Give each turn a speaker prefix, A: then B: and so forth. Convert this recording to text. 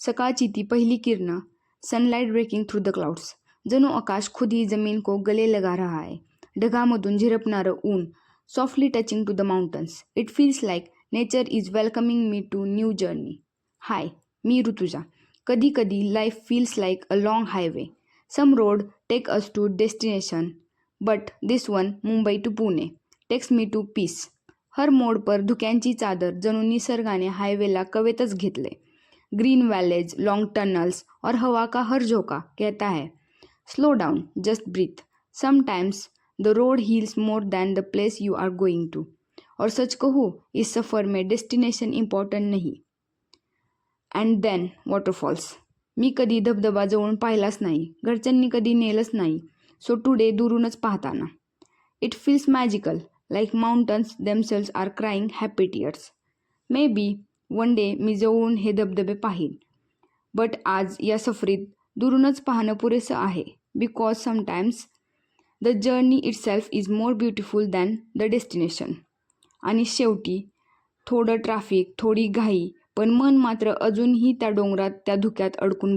A: सकाळची ती पहिली किरणं, sunlight breaking through the clouds, जणू आकाश खुद ही जमीन को गले लगा रहा है. ढगामधून झिरपणारं ऊन, softly touching to the mountains. It feels like nature is welcoming me to new journey. Hi, मी ऋतुजा. कधी कधी life feels like a long highway. Some road take us to destination, but this one, Mumbai to Pune, takes me to peace. हर मोड पर धुक्यांची चादर जणू निसर्गाने हायवेला कवेतच घेतले. ग्रीन वैलेज, लॉन्ग टनल्स और हवा का हर झोंका कहता है, slow down, just breathe. Sometimes the road heals more than the place you are going to. और सच कहूँ, इस सफ़र में डेस्टिनेशन इम्पॉर्टंट नहीं. And then waterfalls. मी कधी धबधबा जवळून पाहिलाच नाही, घरच्यांनी कधी नेलंच नाही. सो टुडे दुरूनच पाहताना it feels magical, like mountains themselves are crying happy tears. Maybe one day मी जवळून हे धबधबे पाहीन, बट आज या सफरीत दुरूनच पाहणं पुरेसं आहे. Because sometimes the journey itself is more beautiful than the destination. आणि शेवटी थोडं ट्रॅफिक, थोडी घाई, पण मन मात्र अजूनही त्या डोंगरात, त्या धुक्यात अडकून